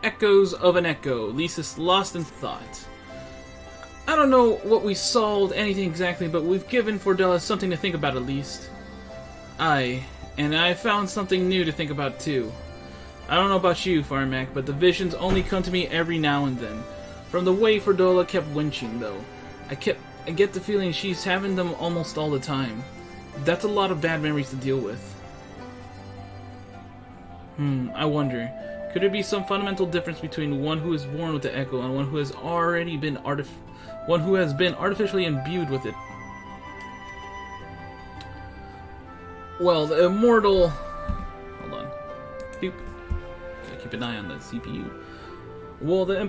Echoes of an Echo. Lisa's lost in thought. I don't know what we solved, anything exactly, but we've given Fordella something to think about at least. Aye, and I found something new to think about too. I don't know about you, Firemac, but the visions only come to me every now and then. From the way Fordella kept winching, though. I get the feeling she's having them almost all the time. That's a lot of bad memories to deal with. I wonder, could there be some fundamental difference between one who is born with the Echo and one who has already been artificially imbued with it? Well, the immortal... Hold on. Boop. Gotta keep an eye on the CPU. Well, the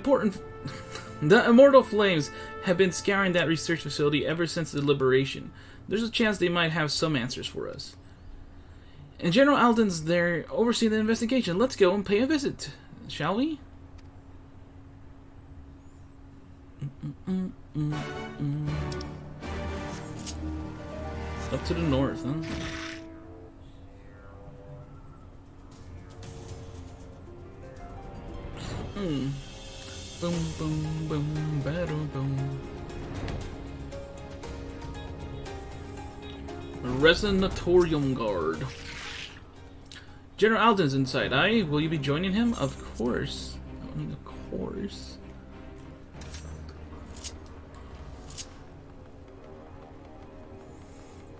immortal flames have been scouring that research facility ever since the liberation. There's a chance they might have some answers for us. And General Alden's there overseeing the investigation. Let's go and pay a visit, shall we? Up to the north, huh? Boom, boom, boom, boom, boom. Resonatorium Guard. General Alden's inside. Aye, will you be joining him? Of course. I mean, of course.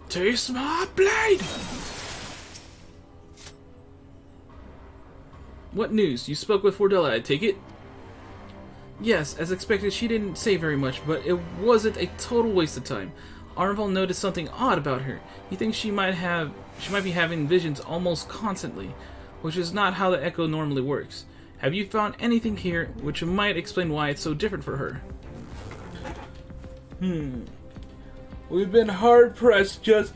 Taste my blade! What news? You spoke with Fordella, I take it? Yes, as expected, she didn't say very much, but it wasn't a total waste of time. Arnval noticed something odd about her. He thinks she might be having visions almost constantly, which is not how the Echo normally works. Have you found anything here which might explain why it's so different for her? We've been hard-pressed just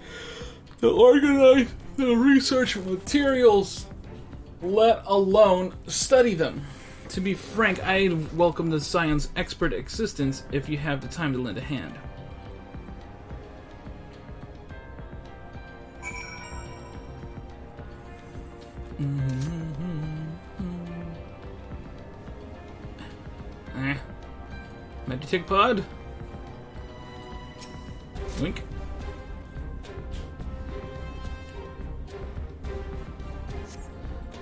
to organize the research materials, let alone study them. To be frank, I'd welcome the science expert assistance if you have the time to lend a hand. Magic pod. Wink.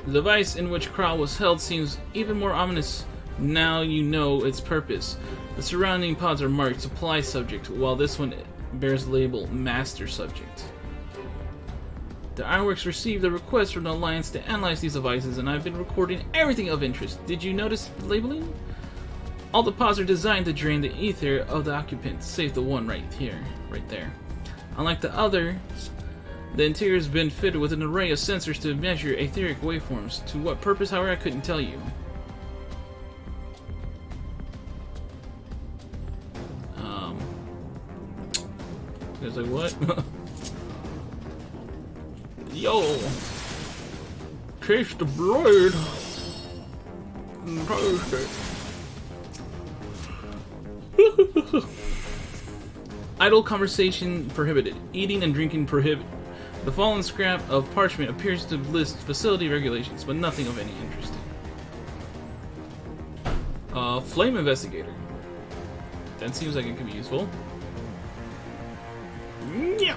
The device in which Kral was held seems even more ominous now you know its purpose. The surrounding pods are marked Supply Subject, while this one bears the label Master Subject. The Ironworks received a request from the Alliance to analyze these devices, and I've been recording everything of interest. Did you notice the labeling? All the pods are designed to drain the ether of the occupants, save the one right there. Unlike the others, the interior has been fitted with an array of sensors to measure etheric waveforms. To what purpose, however, I couldn't tell you. I was like, what? Yo! Taste the blood! Taste it. Idle conversation prohibited. Eating and drinking prohibited. The fallen scrap of parchment appears to list facility regulations, but nothing of any interest. Flame investigator. That seems like it could be useful. Yeah.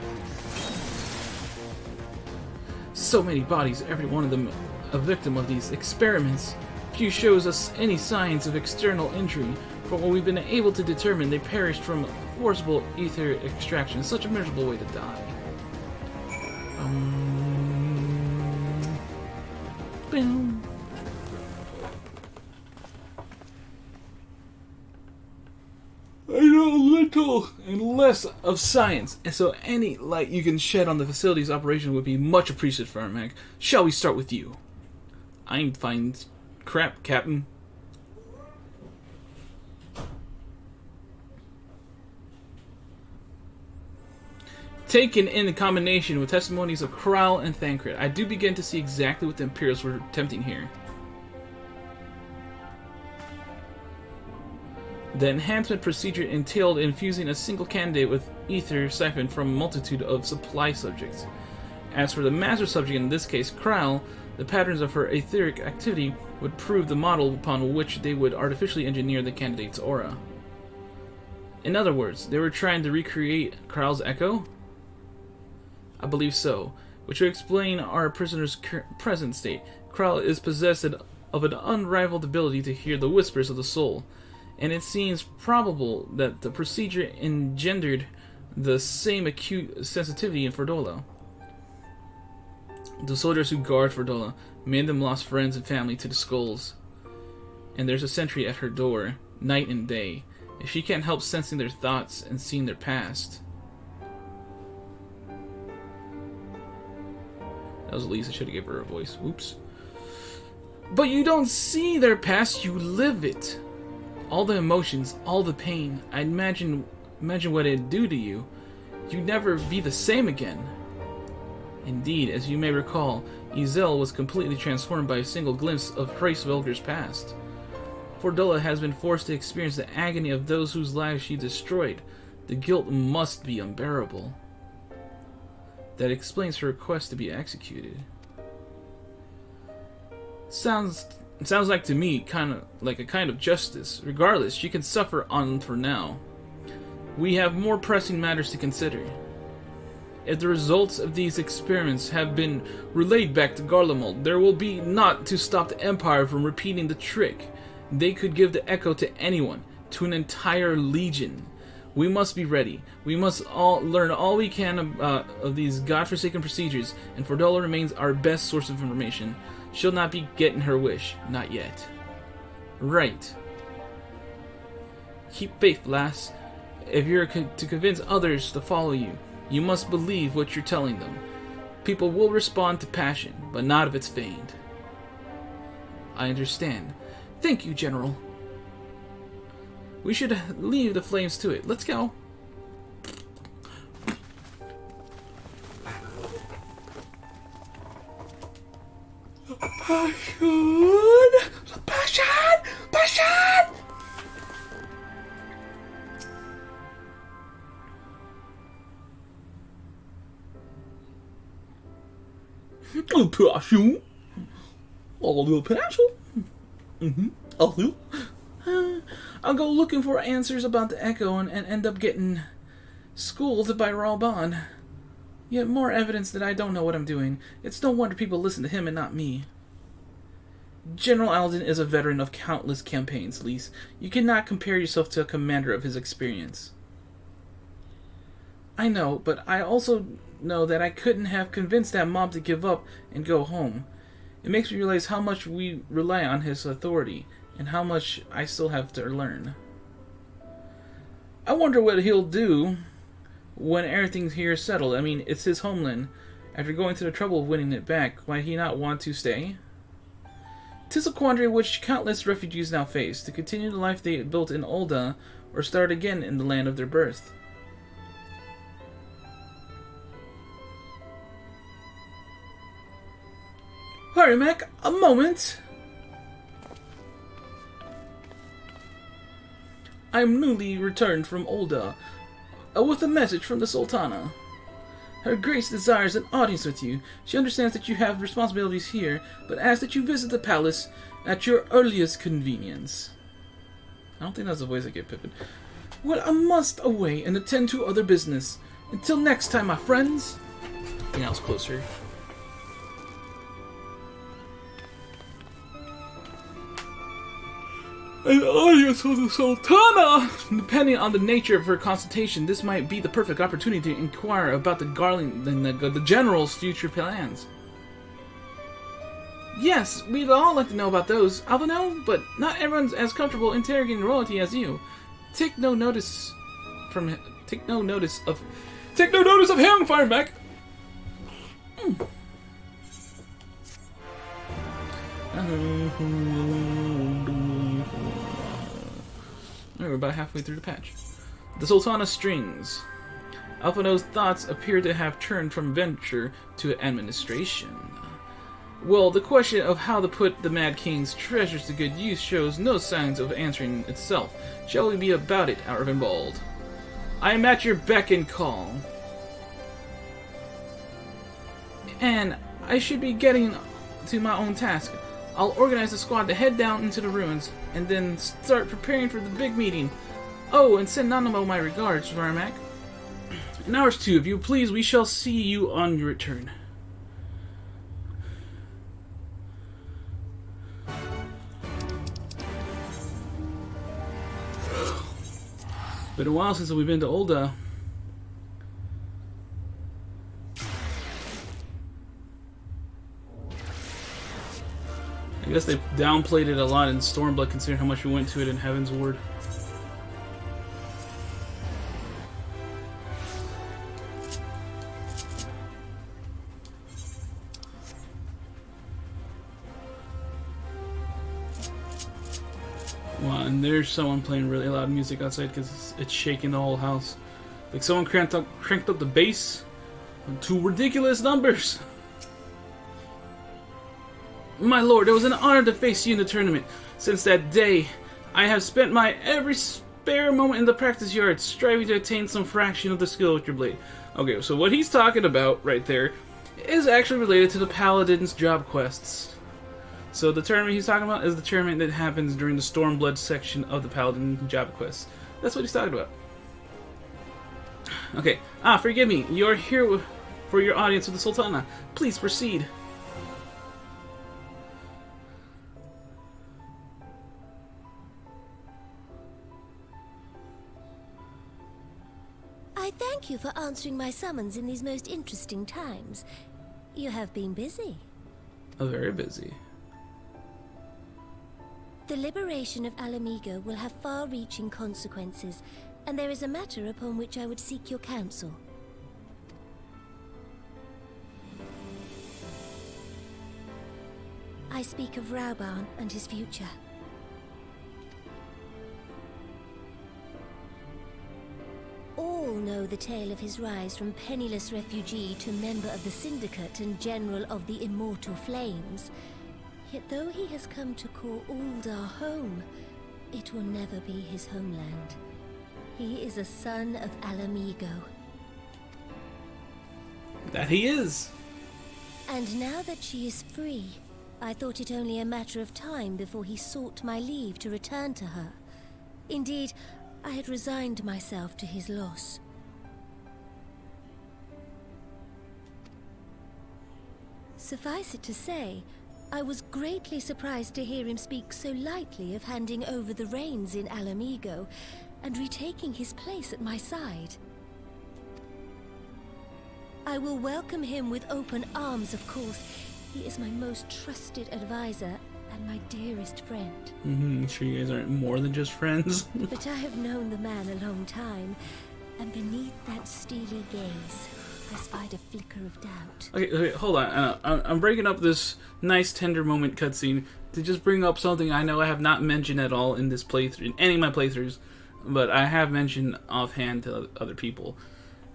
So many bodies, every one of them a victim of these experiments. Few shows us any signs of external injury. From what we've been able to determine, they perished from forcible ether extraction. Such a miserable way to die. Boom. I know little and less of science, and so any light you can shed on the facility's operation would be much appreciated, Firemac. Shall we start with you? I ain't fine crap, Captain. Taken in combination with testimonies of Kral and Thancred, I do begin to see exactly what the Imperials were attempting here. The enhancement procedure entailed infusing a single candidate with ether siphoned from a multitude of supply subjects. As for the master subject, in this case Kral, the patterns of her etheric activity would prove the model upon which they would artificially engineer the candidate's aura. In other words, they were trying to recreate Kral's echo? I believe so, which would explain our prisoner's present state. Kral is possessed of an unrivaled ability to hear the whispers of the soul, and it seems probable that the procedure engendered the same acute sensitivity in Fordola. The soldiers who guard Fordola, many of them lost friends and family to the skulls, and there's a sentry at her door, night and day. If she can't help sensing their thoughts and seeing their past. That was Elise, I should have given her a voice. Oops. But you don't see their past, you live it. All the emotions, all the pain. I imagine what it'd do to you. You'd never be the same again. Indeed, as you may recall, Izel was completely transformed by a single glimpse of Hraesvelgur's past. Fordola has been forced to experience the agony of those whose lives she destroyed. The guilt must be unbearable. That explains her request to be executed. Sounds like to me like a kind of justice. Regardless, she can suffer on for now. We have more pressing matters to consider. If the results of these experiments have been relayed back to Garlemald, there will be naught to stop the Empire from repeating the trick. They could give the echo to anyone, to an entire legion. We must be ready. We must all learn all we can of these godforsaken procedures, and Fordola remains our best source of information. She'll not be getting her wish. Not yet. Right. Keep faith, lass. If you're to convince others to follow you, you must believe what you're telling them. People will respond to passion, but not if it's feigned. I understand. Thank you, General. We should leave the flames to it. Let's go. Passion! Passion! Passion! Passion! All the passion! I'll go looking for answers about the Echo and end up getting schooled by Ralban. Yet more evidence that I don't know what I'm doing. It's no wonder people listen to him and not me. General Alden is a veteran of countless campaigns, Lise. You cannot compare yourself to a commander of his experience. I know, but I also know that I couldn't have convinced that mob to give up and go home. It makes me realize how much we rely on his authority, and how much I still have to learn. I wonder what he'll do when everything here is settled. I mean, it's his homeland. After going to the trouble of winning it back, might he not want to stay? 'Tis a quandary which countless refugees now face, to continue the life they built in Ul'dah, or start again in the land of their birth. Firemac, a moment! I am newly returned from Ul'dah, with a message from the Sultana. Her Grace desires an audience with you. She understands that you have responsibilities here, but asks that you visit the palace at your earliest convenience. I don't think that's the voice I get, Pippin. Well, I must away and attend to other business. Until next time, my friends. I think I was closer. An audience with the Sultana! Depending on the nature of her consultation, this might be the perfect opportunity to inquire about the General's future plans. Yes, we'd all like to know about those, Alphano, but not everyone's as comfortable interrogating royalty as you. Take no notice of him, Firemac! We're about halfway through the patch. The Sultana strings. Alphano's thoughts appear to have turned from venture to administration. Well, the question of how to put the Mad King's treasures to good use shows no signs of answering itself. Shall we be about it, Arvenbald? I am at your beck and call. and I should be getting to my own task. I'll organize a squad to head down into the ruins, and then start preparing for the big meeting. Oh, and send Nanamo my regards, Firemac. And ours too, if you please. We shall see you on your return. Been a while since we've been to Ul'dah. I guess they downplayed it a lot in Stormblood, considering how much we went to it in Heaven's Ward. Wow, and there's someone playing really loud music outside because it's shaking the whole house. Like someone cranked up the bass to ridiculous numbers. My lord, it was an honor to face you in the tournament. Since that day, I have spent my every spare moment in the practice yard, striving to attain some fraction of the skill with your blade. Okay, so what he's talking about right there is actually related to the Paladin's job quests. So the tournament he's talking about is the tournament that happens during the Stormblood section of the Paladin job quests. That's what he's talking about. Okay. Forgive me. You're here for your audience with the Sultana. Please proceed. I thank you for answering my summons in these most interesting times. You have been busy. Oh, very busy. The liberation of Alamigo will have far-reaching consequences, and there is a matter upon which I would seek your counsel. I speak of Raoban and his future. All know the tale of his rise from penniless refugee to member of the Syndicate and General of the Immortal Flames. Yet though he has come to call Ul'dah home, it will never be his homeland. He is a son of Alamigo. That he is. And now that she is free, I thought it only a matter of time before he sought my leave to return to her. Indeed, I had resigned myself to his loss. Suffice it to say, I was greatly surprised to hear him speak so lightly of handing over the reins in Alamigo and retaking his place at my side. I will welcome him with open arms, of course. He is my most trusted advisor and my dearest friend. Sure you guys aren't more than just friends? But I have known the man a long time, and beneath that steely gaze, I spied a flicker of doubt. Okay, hold on. I'm breaking up this nice tender moment cutscene to just bring up something I know I have not mentioned at all in this playthrough, in any of my playthroughs, but I have mentioned offhand to other people.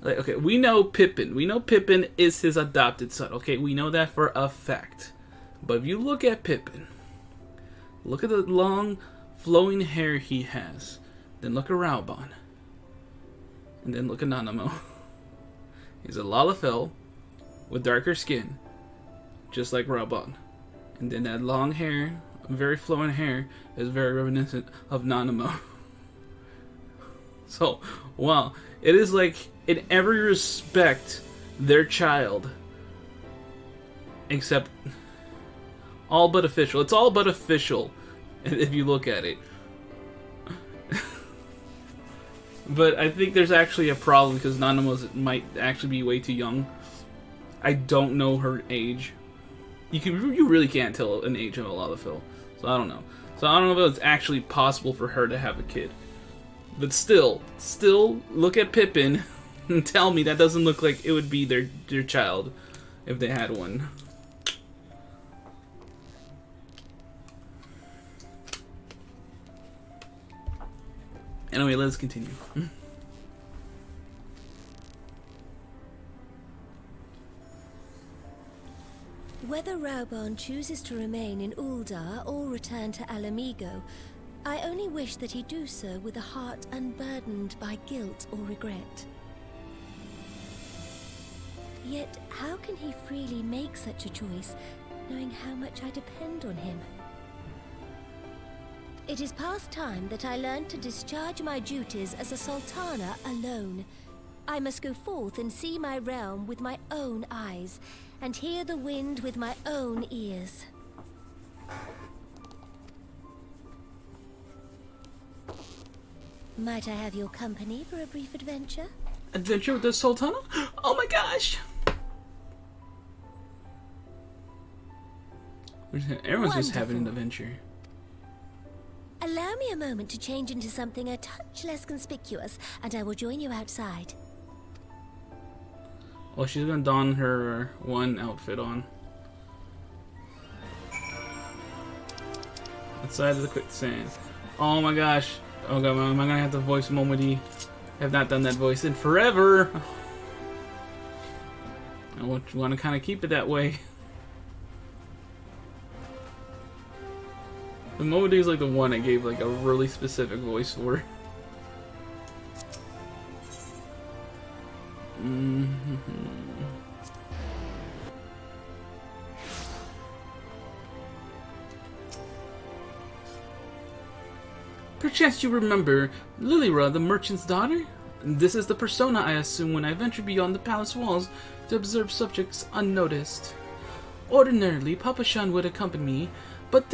Like, okay, we know Pippin. We know Pippin is his adopted son. Okay, we know that for a fact. But if you look at Pippin, look at the long, flowing hair he has. Then look at Raoban. And then look at Nanamo. He's a Lalafell with darker skin, just like Raoban. And then that long hair, very flowing hair, is very reminiscent of Nanamo. So, wow. It is like, in every respect, their child. Except, all but official. It's all but official, if you look at it. But I think there's actually a problem, because Nanamo might actually be way too young. I don't know her age. You really can't tell an age of a Lalafell. So I don't know. So I don't know if it's actually possible for her to have a kid. But still, look at Pippin and tell me that doesn't look like it would be their child if they had one. Anyway, let's continue. Whether Raoban chooses to remain in Ul'dah or return to Alamigo, I only wish that he do so with a heart unburdened by guilt or regret. Yet how can he freely make such a choice, knowing how much I depend on him? It is past time that I learned to discharge my duties as a sultana alone. I must go forth and see my realm with my own eyes, and hear the wind with my own ears. Might I have your company for a brief adventure? Adventure with the Sultana? Oh my gosh! Everyone's just having an adventure. Allow me a moment to change into something a touch less conspicuous, and I will join you outside. Well, she's gonna don her one outfit on. Outside of the quicksand. Oh my gosh. Oh god, am I gonna have to voice Momodi? I have not done that voice in forever. I want to kind of keep it that way. The Momodi is like the one I gave like a really specific voice for. Perchance you remember Lillara, the merchant's daughter? This is the persona I assume when I venture beyond the palace walls to observe subjects unnoticed. Ordinarily, Papa Shan would accompany me, but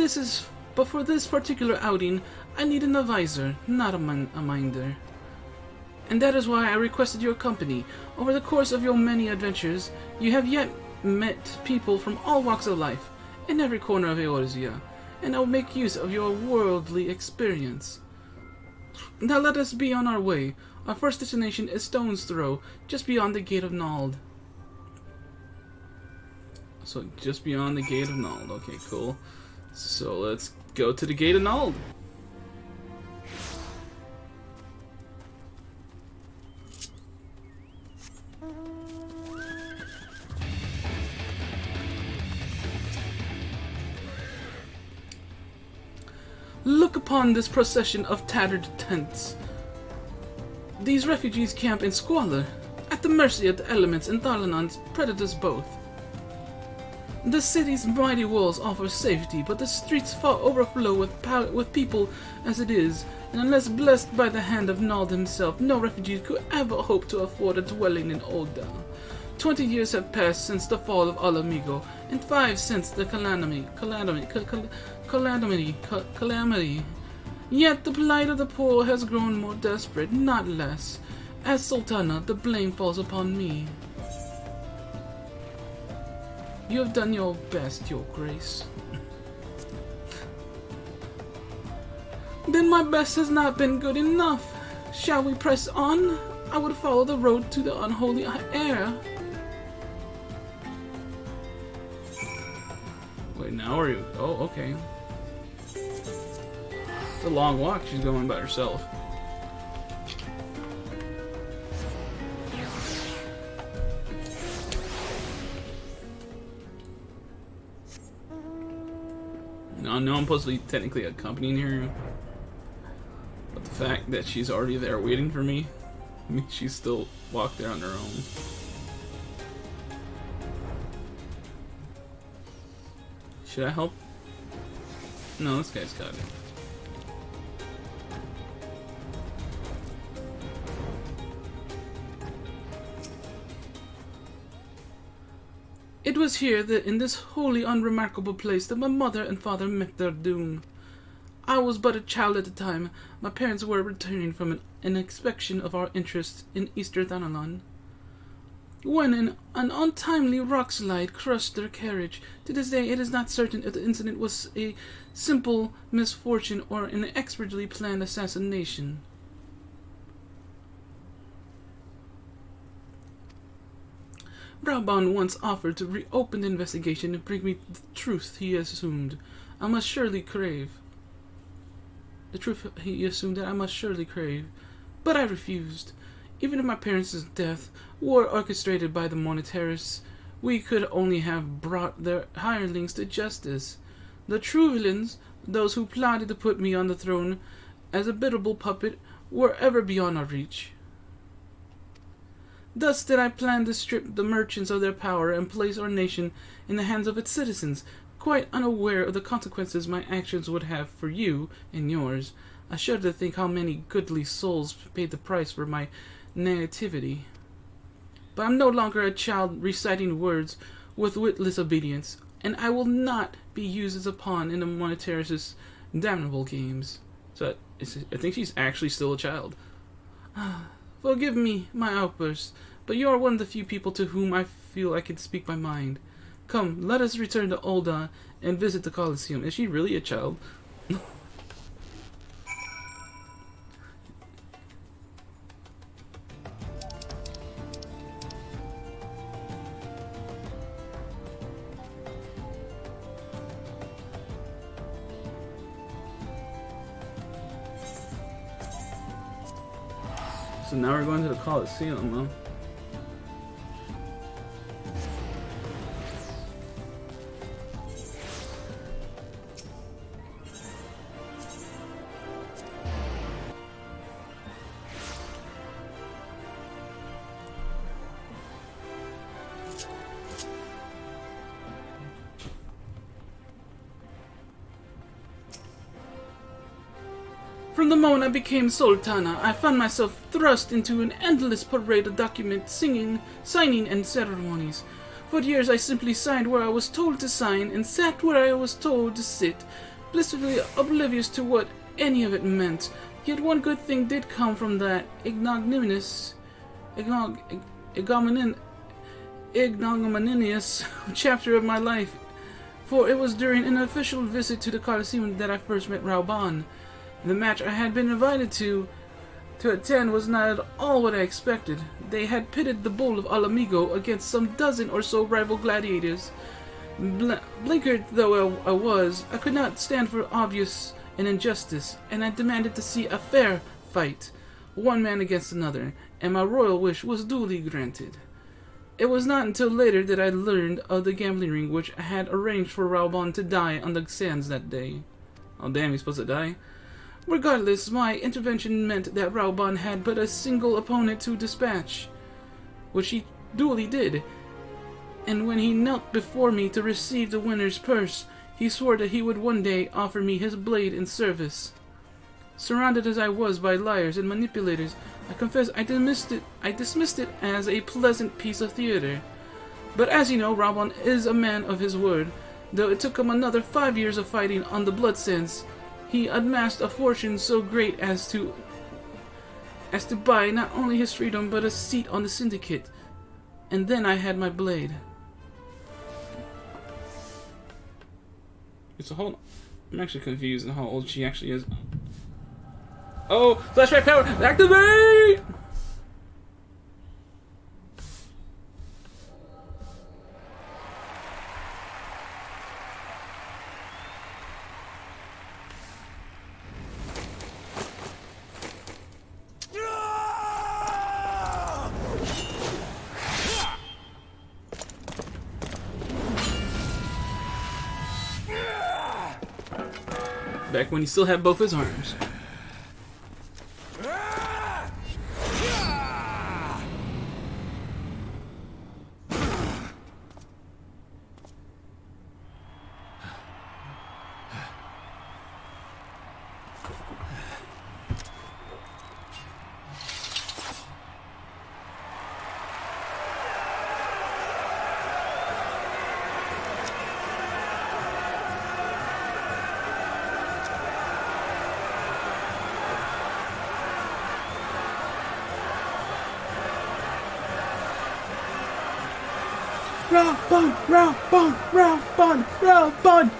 for this particular outing, I need an advisor, not a minder. And that is why I requested your company. Over the course of your many adventures, you have yet met people from all walks of life, in every corner of Eorzea, and I will make use of your worldly experience. Now let us be on our way. Our first destination is Stone's Throw, just beyond the Gate of Nald. So, just beyond the Gate of Nald. Okay, cool. So, let's go to the Gate of Nald. Look upon this procession of tattered tents. These refugees camp in squalor, at the mercy of the elements and Thalanon's predators both. The city's mighty walls offer safety, but the streets far overflow with people as it is, and unless blessed by the hand of Nald himself, no refugee could ever hope to afford a dwelling in Ul'dah. 20 years have passed since the fall of Alamigo, and 5 since the calamity. Yet the plight of the poor has grown more desperate, not less. As Sultana, the blame falls upon me. You have done your best, Your Grace. Then my best has not been good enough. Shall we press on? I would follow the road to the unholy air. Wait, now are you? Oh, okay. It's a long walk. She's going by herself. I know I'm supposed to be technically accompanying her, but the fact that she's already there waiting for me means she still walked there on her own. Should I help? No, this guy's got it. It was here, that in this wholly unremarkable place, that my mother and father met their doom. I was but a child at the time. My parents were returning from an inspection of our interests in Easter Thanalon, when an untimely rock slide crushed their carriage. To this day, it is not certain if the incident was a simple misfortune or an expertly planned assassination. Brabant once offered to reopen the investigation and bring me the truth he assumed I must surely crave. The truth he assumed that I must surely crave. But I refused. Even if my parents' death were orchestrated by the monetarists, we could only have brought their hirelings to justice. The true villains, those who plotted to put me on the throne as a biddable puppet, were ever beyond our reach. Thus did I plan to strip the merchants of their power and place our nation in the hands of its citizens, quite unaware of the consequences my actions would have for you and yours. I shudder to think how many goodly souls paid the price for my naivety. But I'm no longer a child reciting words with witless obedience, and I will not be used as a pawn in the monetarist's damnable games. So I think she's actually still a child. Forgive me my outburst, but you are one of the few people to whom I feel I can speak my mind. Come, let us return to Alden and visit the Colosseum. Is she really a child? So now we're going to the Colosseum, huh? From the moment I became Sultana, I found myself thrust into an endless parade of documents, signing, and ceremonies. For years I simply signed where I was told to sign, and sat where I was told to sit, blissfully oblivious to what any of it meant. Yet one good thing did come from that ignominious chapter of my life, for it was during an official visit to the Colosseum that I first met Raoban. The match I had been invited to attend was not at all what I expected. They had pitted the bull of Alamigo against some dozen or so rival gladiators. Blinkered though I was, I could not stand for obvious and injustice, and I demanded to see a fair fight, one man against another, and my royal wish was duly granted. It was not until later that I learned of the gambling ring which had arranged for Raoban to die on the sands that day. Oh damn, he's supposed to die? Regardless, my intervention meant that Raoban had but a single opponent to dispatch, which he duly did, and when he knelt before me to receive the winner's purse, he swore that he would one day offer me his blade in service. Surrounded as I was by liars and manipulators, I confess I dismissed it as a pleasant piece of theater. But as you know, Raoban is a man of his word. Though it took him another 5 years of fighting on the blood sands, he amassed a fortune so great as to buy not only his freedom but a seat on the syndicate. And then I had my blade. It's a whole... I'm actually confused on how old she actually is. Oh! Flashback power! Activate! Back when he still had both his arms.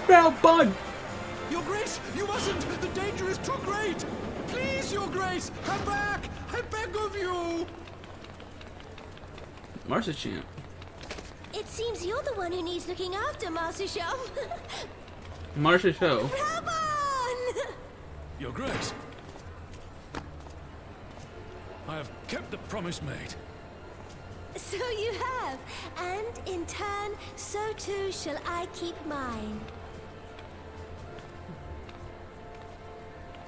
Raoban! Your Grace, you mustn't! The danger is too great! Please, Your Grace, come back! I beg of you! Marcia champ. It seems you're the one who needs looking after, Master Show. Marcia Show. Raoban! Your Grace, I have kept the promise made. So you have, and in turn, so too shall I keep mine.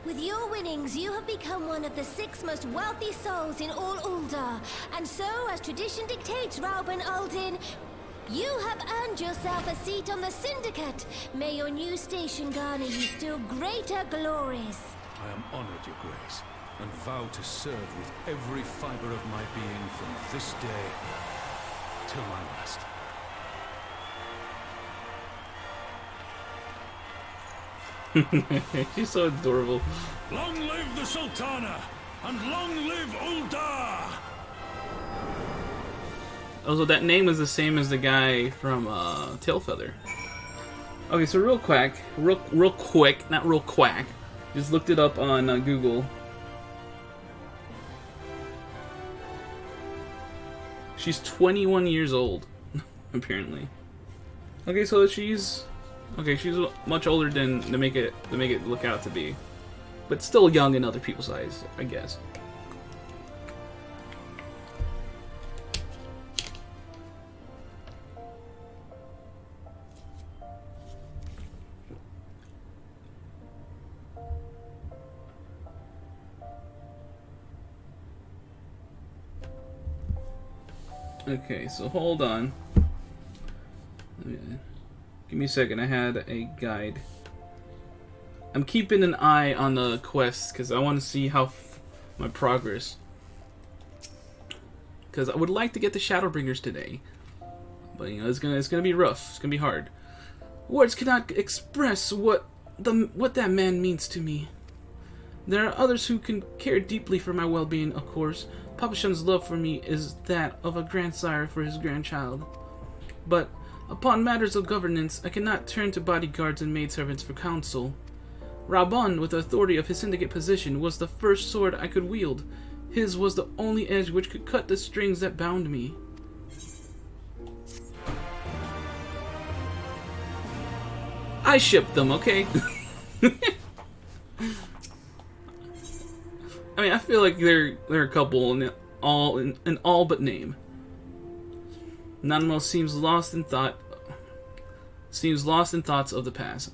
With your winnings, you have become one of the 6 most wealthy souls in all Uldar. And so, as tradition dictates, Rauben Alden, you have earned yourself a seat on the Syndicate. May your new station garner you still greater glories. I am honored, Your Grace, and vow to serve with every fiber of my being from this day till my last. She's so adorable. Long live the Sultana, and long live Uldar! Also, that name is the same as the guy from Tailfeather. Okay, so real quick, not real quack. Just looked it up on Google. She's 21 years old, apparently. Okay, so she's much older than to make it look out to be, but still young in other people's eyes, I guess. Okay, so hold on. Give me a second, I had a guide. I'm keeping an eye on the quests because I want to see how my progress. Because I would like to get the Shadowbringers today, but you know it's gonna be rough. It's gonna be hard. Words cannot express what that man means to me. There are others who can care deeply for my well-being, of course. Papa Shun's love for me is that of a grandsire for his grandchild. But upon matters of governance, I cannot turn to bodyguards and maidservants for counsel. Raban, with the authority of his syndicate position, was the first sword I could wield. His was the only edge which could cut the strings that bound me. I shipped them, okay? I mean, I feel like they're a couple in all but name. Nanamo seems lost in thoughts of the past.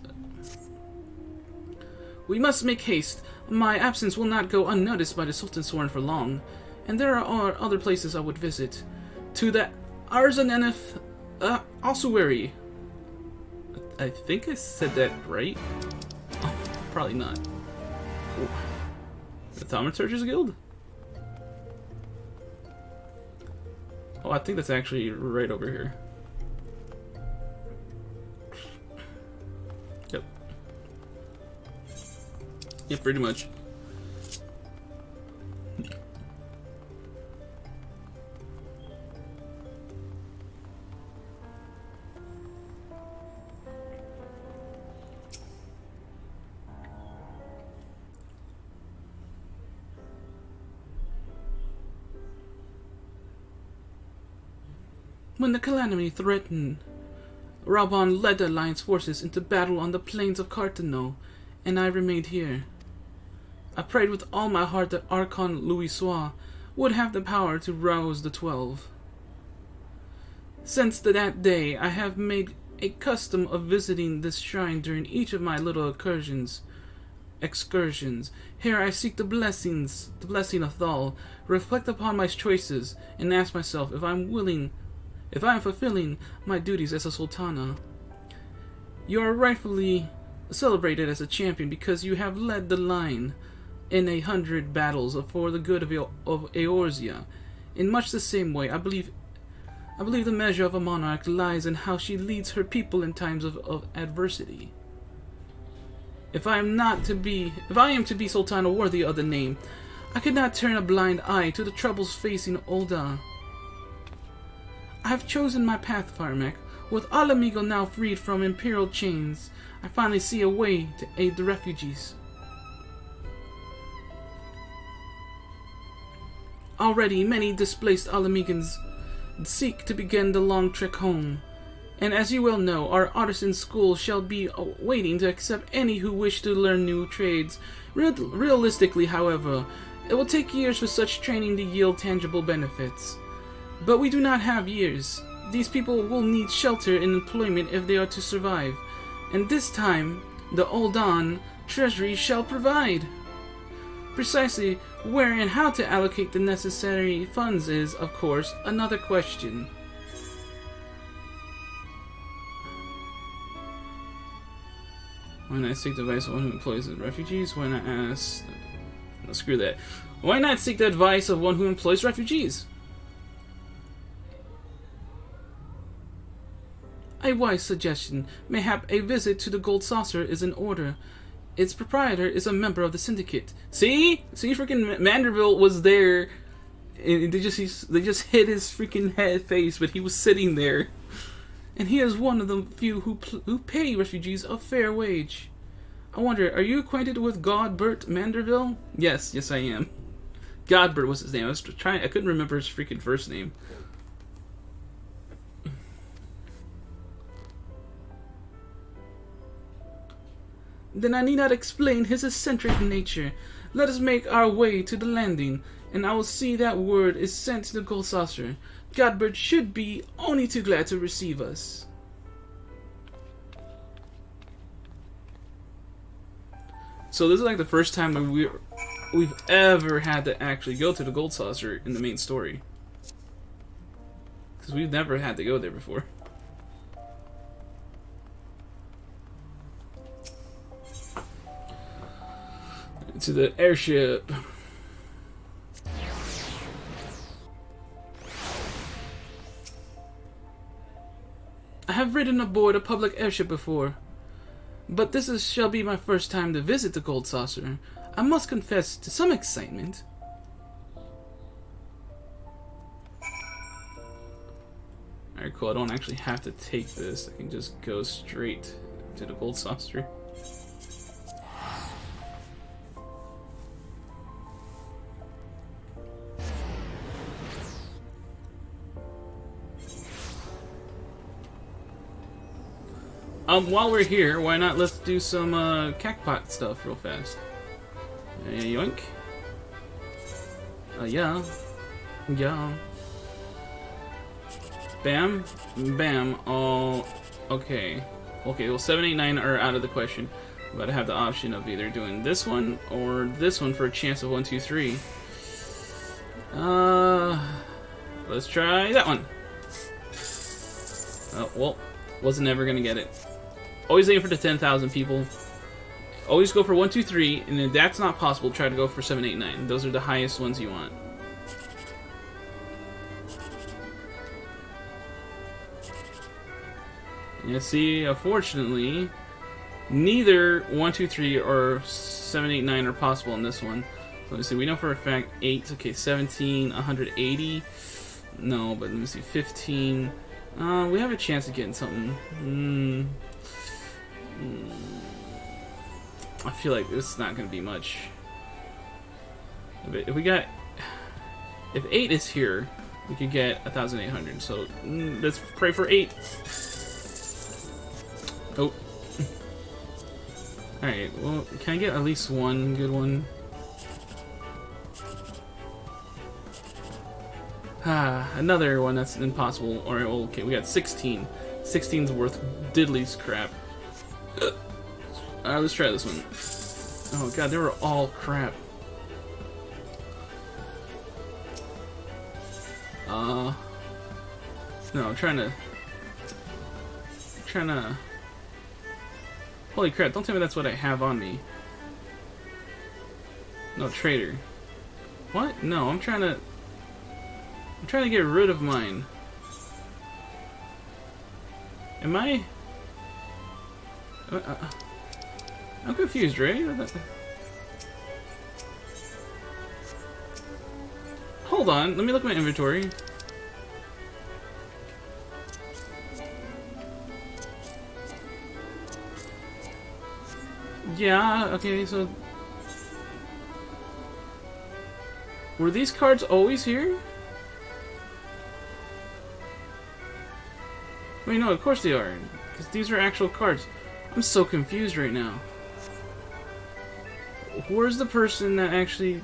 We must make haste. My absence will not go unnoticed by the Sultan Sworn for long, and there are other places I would visit. To the Arzanenef Ossuary. I think I said that right. Oh, probably not. Ooh. The Thaumaturg's Guild? Oh, I think that's actually right over here. Yep. Yep, pretty much. When the calamity threatened, Raban led the Alliance forces into battle on the plains of Cartano, and I remained here. I prayed with all my heart that Archon Louisoix would have the power to rouse the 12. Since that day, I have made a custom of visiting this shrine during each of my little excursions. Here I seek the blessing of Thal, reflect upon my choices, and ask myself if I am fulfilling my duties as a Sultana. You are rightfully celebrated as a champion because you have led the line in 100 battles for the good of Eorzea. In much the same way, I believe the measure of a monarch lies in how she leads her people in times of adversity. If I am to be Sultana worthy of the name, I could not turn a blind eye to the troubles facing Uldar. I have chosen my path, Firemac. With Ala Mhigo now freed from imperial chains, I finally see a way to aid the refugees. Already, many displaced Ala Mhigans seek to begin the long trek home. And as you well know, our artisan school shall be waiting to accept any who wish to learn new trades. Realistically, however, it will take years for such training to yield tangible benefits. But we do not have years. These people will need shelter and employment if they are to survive. And this time, the Alden treasury shall provide. Precisely where and how to allocate the necessary funds is, of course, another question. Why not seek the advice of one who employs the refugees? Why not ask... No, screw that. Why not seek the advice of one who employs refugees? A wise suggestion. Mayhap a visit to the Gold Saucer is in order. Its proprietor is a member of the syndicate. See? See, freaking Manderville was there. And they just hit his freaking face, but he was sitting there. And he is one of the few who pay refugees a fair wage. I wonder, are you acquainted with Godbird Manderville? Yes, I am. Godbird was his name. I couldn't remember his freaking first name. Then I need not explain his eccentric nature. Let us make our way to the landing, and I will see that word is sent to the Gold Saucer. Godbird should be only too glad to receive us. So this is like the first time that we've ever had to actually go to the Gold Saucer in the main story. Because we've never had to go there before. To the airship. I have ridden aboard a public airship before, but shall be my first time to visit the Gold Saucer. I must confess to some excitement. Alright, cool. I don't actually have to take this. I can just go straight to the Gold Saucer. While we're here, why not let's do some cackpot stuff real fast. Yoink. Yeah. Bam. Bam. Oh, okay. Okay, well 7, 8, 9 are out of the question. But I have the option of either doing this one or this one for a chance of 1, 2, 3. Let's try that one. Oh, well, wasn't ever gonna get it. Always aim for the 10,000 people. Always go for 1, 2, 3, and if that's not possible, try to go for 7, 8, 9. Those are the highest ones you want. You see, unfortunately, neither 1, 2, 3 or 7, 8, 9 are possible in this one. So let me see, we know for a fact 8, okay, 17, 180. No, but let me see, 15. We have a chance of getting something. I feel like this is not going to be much. If 8 is here, we could get 1,800. So let's pray for 8. Oh. Alright, well, can I get at least one good one? Another one that's impossible. Alright, well, okay, we got 16. 16's worth diddly's crap. Alright, let's try this one. Oh god, they were all crap. No, I'm trying to... Holy crap, don't tell me that's what I have on me. No, traitor. What? No, I'm trying to get rid of mine. Am I... I'm confused, right? Hold on, let me look at my inventory. Yeah, okay, so... Were these cards always here? Wait, no, of course they are. Because these are actual cards. I'm so confused right now. Where's the person that actually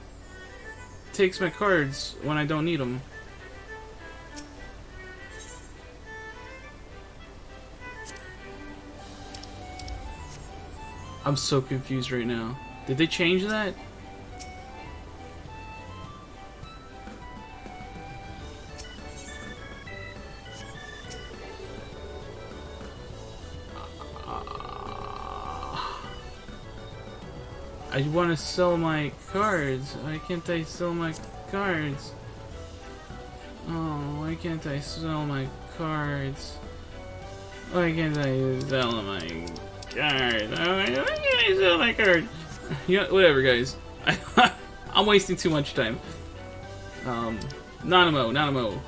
takes my cards when I don't need them? I'm so confused right now. Did they change that? I want to sell my cards. Why can't I sell my cards? Oh, why can't I sell my cards? Why can't I sell my cards? Why can't I sell my cards? You know, whatever, guys. I'm wasting too much time. Nanamo.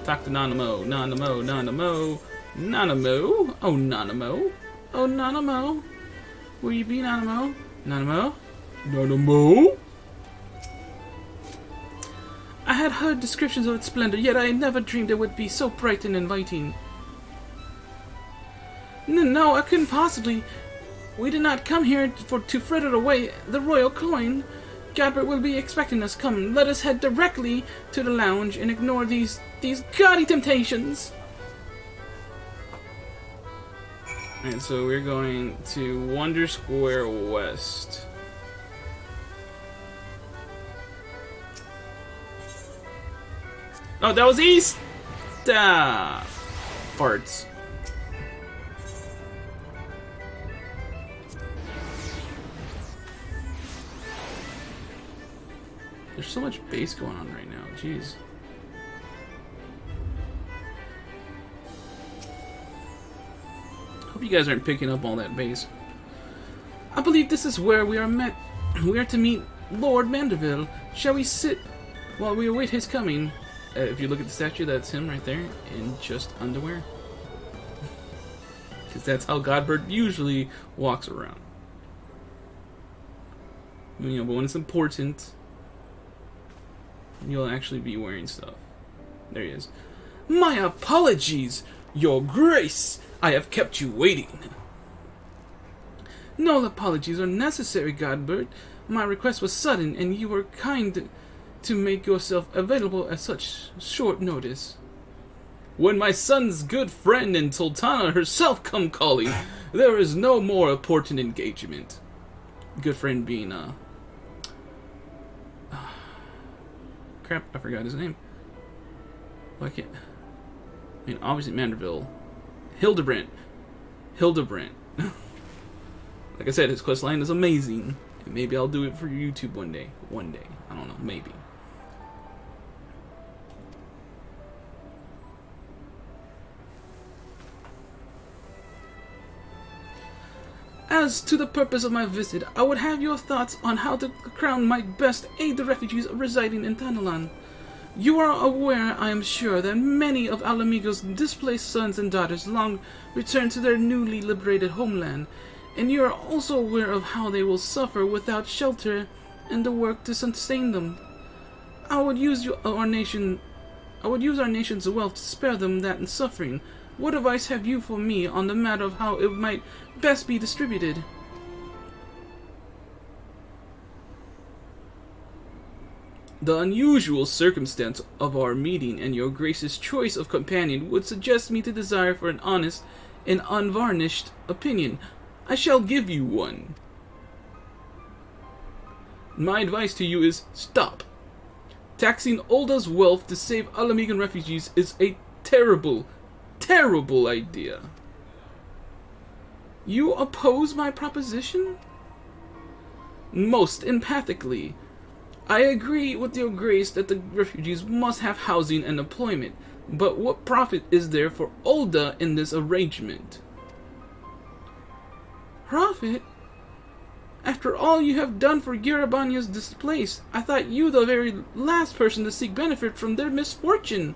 Talk to Nanamo. Nanamo. Oh, Nanamo. Oh, Nanamo. Will you be Nanamo? Nanamo? I had heard descriptions of its splendor, yet I never dreamed it would be so bright and inviting. No, I couldn't possibly. We did not come here to fritter away the royal coin. Godbird will be expecting us. Come, let us head directly to the lounge and ignore these gaudy temptations. And so we're going to Wonder Square West. Oh, that was east! Farts. There's so much bass going on right now, jeez. Hope you guys aren't picking up all that bass. I believe this is where we are met. We are to meet Lord Mandeville. Shall we sit while we await his coming? If you look at the statue, that's him right there, in just underwear. Because that's how Godbird usually walks around. You know, but when it's important, you'll actually be wearing stuff. There he is. My apologies, Your Grace! I have kept you waiting. No apologies are necessary, Godbird. My request was sudden, and you were kind to make yourself available at such short notice. When my son's good friend and Sultana herself come calling, there is no more important engagement. Good friend being, crap, I forgot his name. Why can't... I mean, obviously Mandeville. Hildebrand. Like I said, his questline is amazing. And maybe I'll do it for YouTube one day. I don't know, maybe. As to the purpose of my visit, I would have your thoughts on how the Crown might best aid the refugees residing in Thanalan. You are aware, I am sure, that many of Alamigo's displaced sons and daughters long return to their newly liberated homeland, and you are also aware of how they will suffer without shelter and the work to sustain them. I would use our nation's wealth to spare them that suffering. What advice have you for me on the matter of how it might best be distributed? The unusual circumstance of our meeting and your Grace's choice of companion would suggest me to desire for an honest and unvarnished opinion. I shall give you one. My advice to you is stop. Taxing Ulda's wealth to save Alamigan refugees is a terrible idea. You oppose my proposition? Most empathically. I agree with your Grace that the refugees must have housing and employment, but what profit is there for Ulda in this arrangement? Profit? After all you have done for Girabanya's displaced, I thought you the very last person to seek benefit from their misfortune.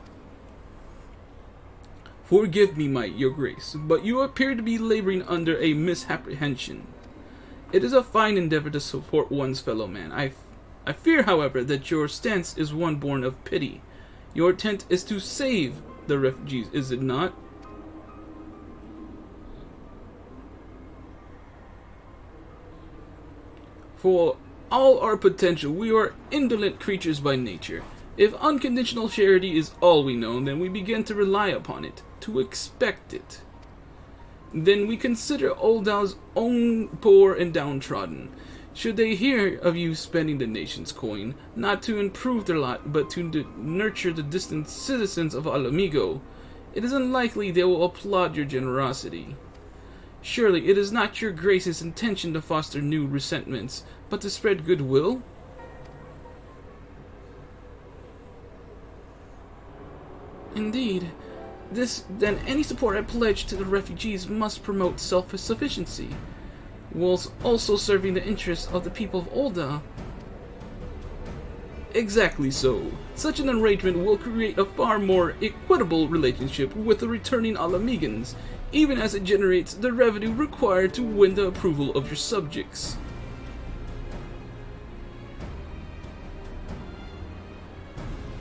Forgive me, your Grace, but you appear to be laboring under a misapprehension. It is a fine endeavor to support one's fellow man. I fear, however, that your stance is one born of pity. Your intent is to save the refugees, is it not? For all our potential, we are indolent creatures by nature. If unconditional charity is all we know, then we begin to rely upon it, to expect it. Then we consider Ulda's own poor and downtrodden. Should they hear of you spending the nation's coin, not to improve their lot, but to nurture the distant citizens of Alamigo, it is unlikely they will applaud your generosity. Surely it is not your Grace's intention to foster new resentments, but to spread goodwill? Indeed. Then any support I pledge to the refugees must promote self-sufficiency, whilst also serving the interests of the people of Ul'dah. Exactly so. Such an arrangement will create a far more equitable relationship with the returning Alamegans, even as it generates the revenue required to win the approval of your subjects.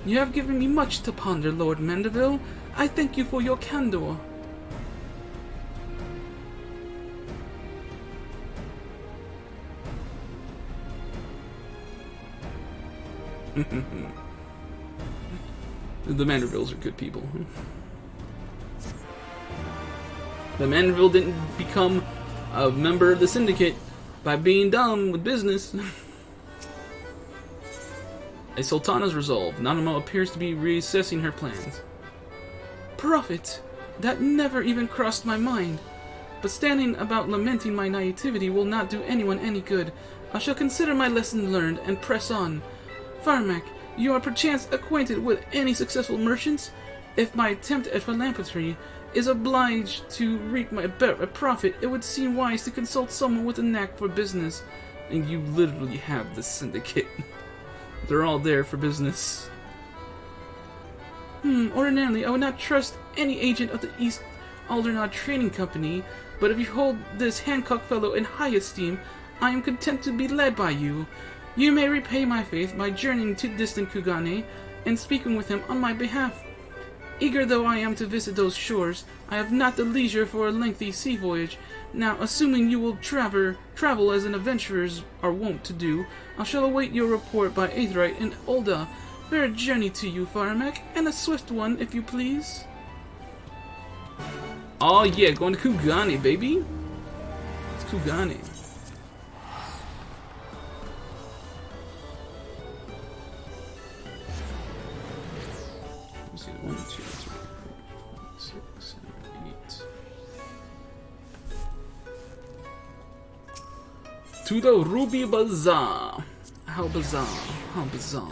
You have given me much to ponder, Lord Mandeville. I thank you for your candor. The Mandervilles are good people. The Mandeville didn't become a member of the Syndicate by being dumb with business. A Sultana's resolve. Nanamo appears to be reassessing her plans. Prophet, that never even crossed my mind. But standing about lamenting my naivety will not do anyone any good. I shall consider my lesson learned and press on. Firemac, you are perchance acquainted with any successful merchants? If my attempt at philanthropy is obliged to reap a profit, it would seem wise to consult someone with a knack for business. And you literally have the Syndicate. They're all there for business. Ordinarily, I would not trust any agent of the East Aldernod Trading Company, but if you hold this Hancock fellow in high esteem, I am content to be led by you. You may repay my faith by journeying to distant Kugane and speaking with him on my behalf. Eager though I am to visit those shores, I have not the leisure for a lengthy sea voyage. Now, assuming you will travel as an adventurers are wont to do, I shall await your report by Aetheryte in Ul'dah. Fair journey to you, Firemac, and a swift one, if you please. Oh yeah, going to Kugane, baby. It's Kugane. Let's see, 1, 2, 3, 4, 5, 6, 7, 8. To the Ruby Bazaar. How bizarre. How bizarre.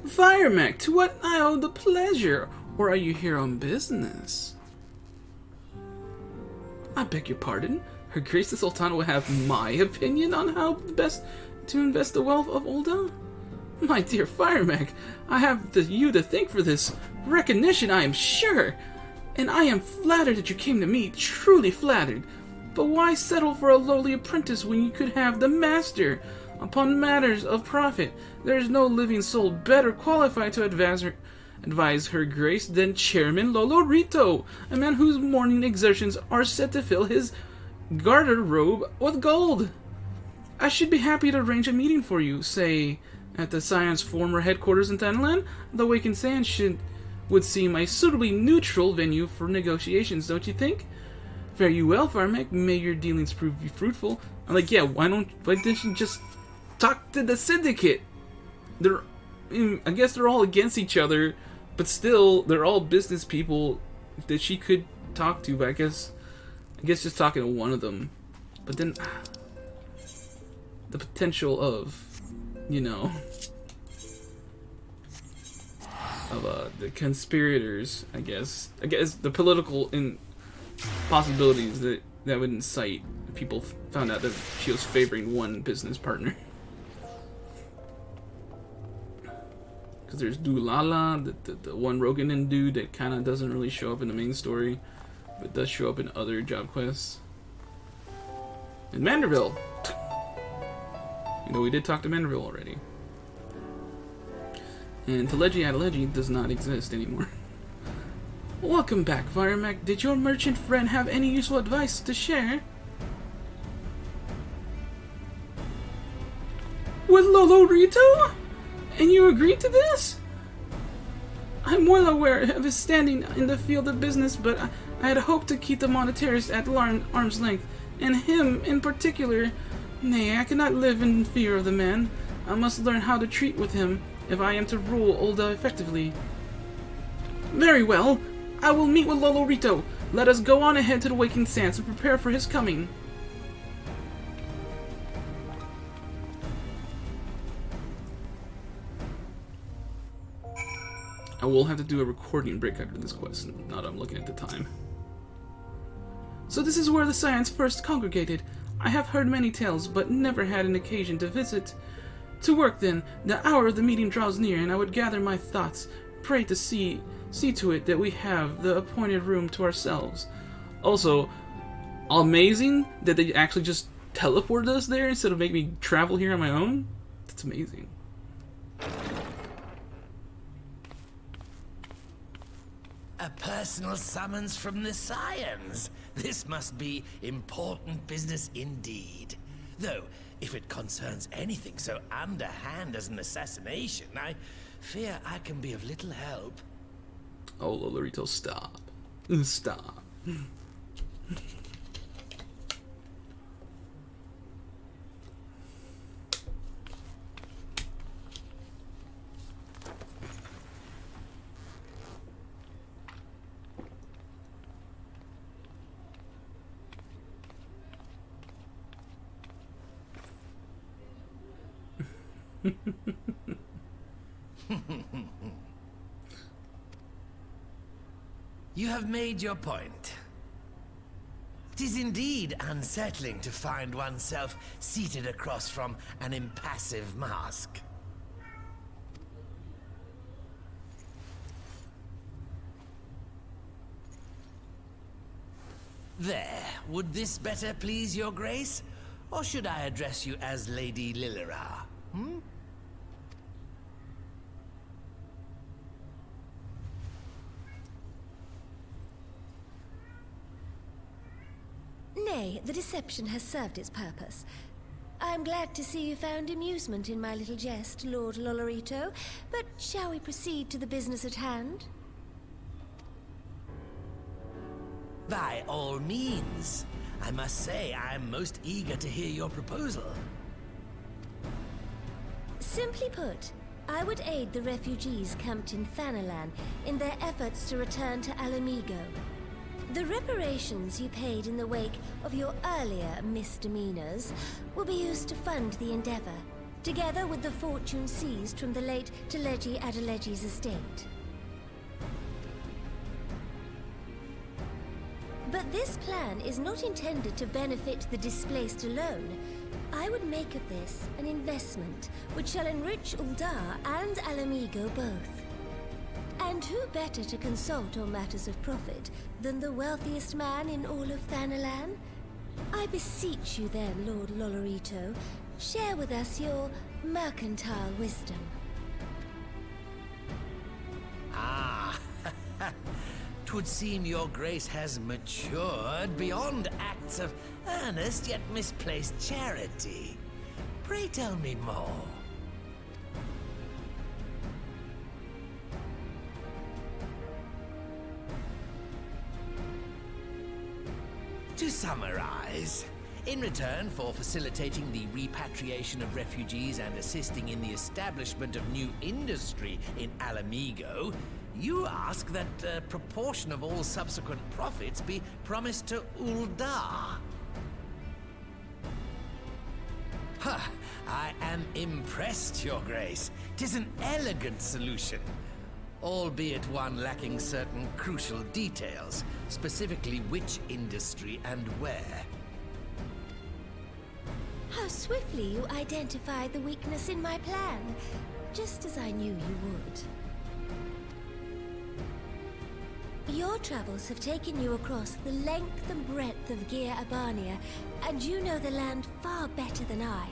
Firemac, to what I owe the pleasure, or are you here on business? I beg your pardon? Her Grace the Sultana will have my opinion on how best to invest the wealth of Ul'dah? My dear Firemac, I have you to thank for this recognition, I am sure. And I am flattered that you came to me, truly flattered. But why settle for a lowly apprentice when you could have the master? Upon matters of profit, there is no living soul better qualified to advise her Grace than Chairman Lolorito, a man whose morning exertions are said to fill his garter robe with gold. I should be happy to arrange a meeting for you, say, at the Scion's former headquarters in Thanalan. The Awakened Sand would seem a suitably neutral venue for negotiations, don't you think? Fare you well, Firemac. May your dealings prove fruitful. I'm like, yeah, why didn't you just talk to the Syndicate? I guess they're all against each other, but still, they're all business people that she could talk to. But I guess just talking to one of them. But then, the potential of, of the conspirators. I guess the political possibilities that would incite people found out that she was favoring one business partner. Because there's Dulala, the one Roganin dude that kind of doesn't really show up in the main story, but does show up in other job quests. And Manderville! We did talk to Manderville already. And Teleji Adeleji does not exist anymore. Welcome back, Firemac. Did your merchant friend have any useful advice to share? With Lolorito? And you agreed to this? I'm well aware of his standing in the field of business, but I had hoped to keep the monetaries at arm's length, and him in particular. Nay, I cannot live in fear of the man. I must learn how to treat with him if I am to rule Ul'dah effectively. Very well. I will meet with Lolorito. Let us go on ahead to the Waking Sands and prepare for his coming. I will have to do a recording break after this quest, now that I'm looking at the time. So this is where the Scions first congregated. I have heard many tales, but never had an occasion to visit. To work then, the hour of the meeting draws near, and I would gather my thoughts, pray to see to it that we have the appointed room to ourselves. Also, amazing that they actually just teleported us there instead of making me travel here on my own. That's amazing. A personal summons from the Scions. This must be important business indeed. Though, if it concerns anything so underhand as an assassination, I fear I can be of little help. Oh, Lolorito, stop. Stop. You have made your point. It is indeed unsettling to find oneself seated across from an impassive mask. There, would this better please your grace? Or should I address you as Lady Lillara? Hmm? Nay, the deception has served its purpose. I am glad to see you found amusement in my little jest, Lord Lolorito, but shall we proceed to the business at hand? By all means. I must say I am most eager to hear your proposal. Simply put, I would aid the refugees camped in Thanalan in their efforts to return to Alamigo. The reparations you paid in the wake of your earlier misdemeanors will be used to fund the endeavor, together with the fortune seized from the late Teleji Adeleji's estate. But this plan is not intended to benefit the displaced alone. I would make of this an investment which shall enrich Ul'dah and Alamigo both. And who better to consult on matters of profit than the wealthiest man in all of Thanalan? I beseech you then, Lord Lolorito, share with us your mercantile wisdom. Ah, 'twould seem your grace has matured beyond acts of earnest yet misplaced charity. Pray tell me more. To summarize, in return for facilitating the repatriation of refugees and assisting in the establishment of new industry in Alamigo, you ask that a proportion of all subsequent profits be promised to Ul'dah. Huh, I am impressed, Your Grace. 'Tis an elegant solution, albeit one lacking certain crucial details, specifically which industry and where. How swiftly you identified the weakness in my plan, just as I knew you would. Your travels have taken you across the length and breadth of Gir Abania, and you know the land far better than I.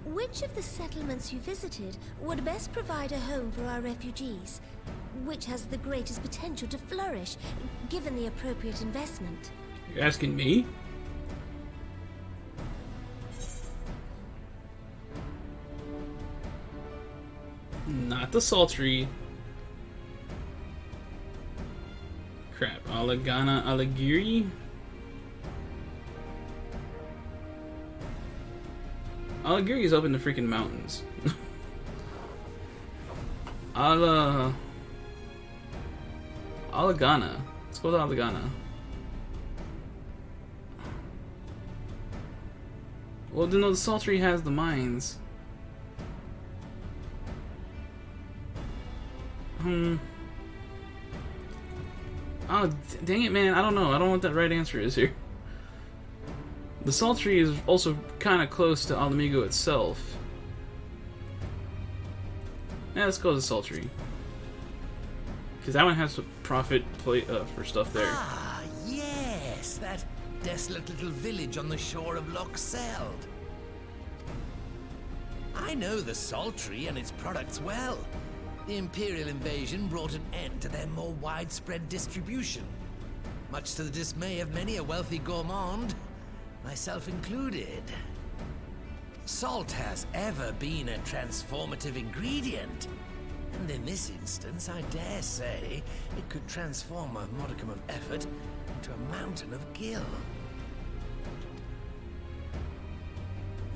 Which of the settlements you visited would best provide a home for our refugees? Which has the greatest potential to flourish, given the appropriate investment? You're asking me? Not the sultry. Crap. Aligiri? Aligiri is up in the freaking mountains. Alagana. Let's go to Alagana. Well, no, the sultry has the mines. Oh, dang it, man. I don't know. I don't know what that right answer is here. The sultry is also kind of close to Alamigo itself. Yeah, let's go to the sultry. Because that one has to profit for stuff there. Ah, yes, that desolate little village on the shore of Loch Seld. I know the sultry and its products well. The Imperial invasion brought an end to their more widespread distribution, much to the dismay of many a wealthy gourmand, myself included. Salt has ever been a transformative ingredient, and in this instance, I dare say, it could transform a modicum of effort into a mountain of gil.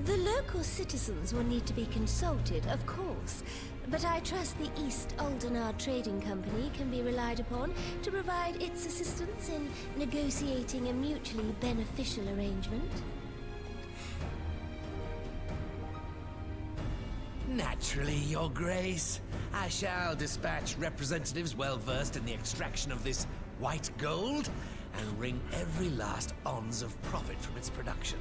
The local citizens will need to be consulted, of course, but I trust the East Alden Trading Company can be relied upon to provide its assistance in negotiating a mutually beneficial arrangement. Naturally, Your Grace. I shall dispatch representatives well versed in the extraction of this white gold and wring every last ounce of profit from its production.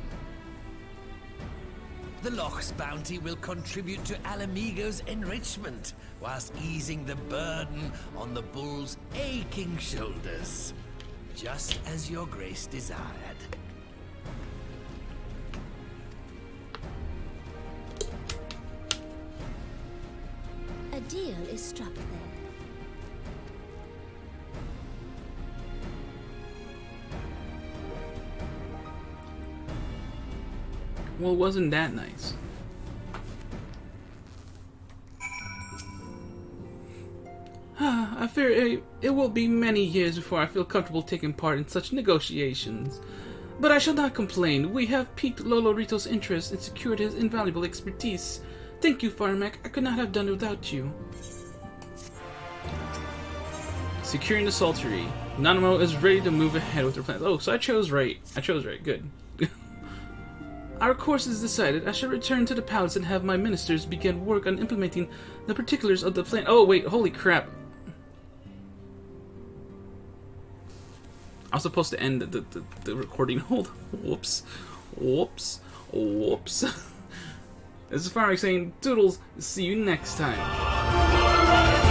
The Loch's bounty will contribute to Alamigo's enrichment, whilst easing the burden on the bull's aching shoulders, just as Your Grace desired. A deal is struck then. Well, wasn't that nice? I fear it will be many years before I feel comfortable taking part in such negotiations. But I shall not complain. We have piqued Lolo Rito's interest and secured his invaluable expertise. Thank you, Firemac. I could not have done it without you. Securing the sultry. Nanamo is ready to move ahead with her plans. Oh, so I chose right. Good. Our course is decided. I shall return to the palace and have my ministers begin work on implementing the particulars of the plan. Oh, wait. Holy crap. I was supposed to end the recording. Hold on. Whoops. This is Firemac saying, Doodles, see you next time.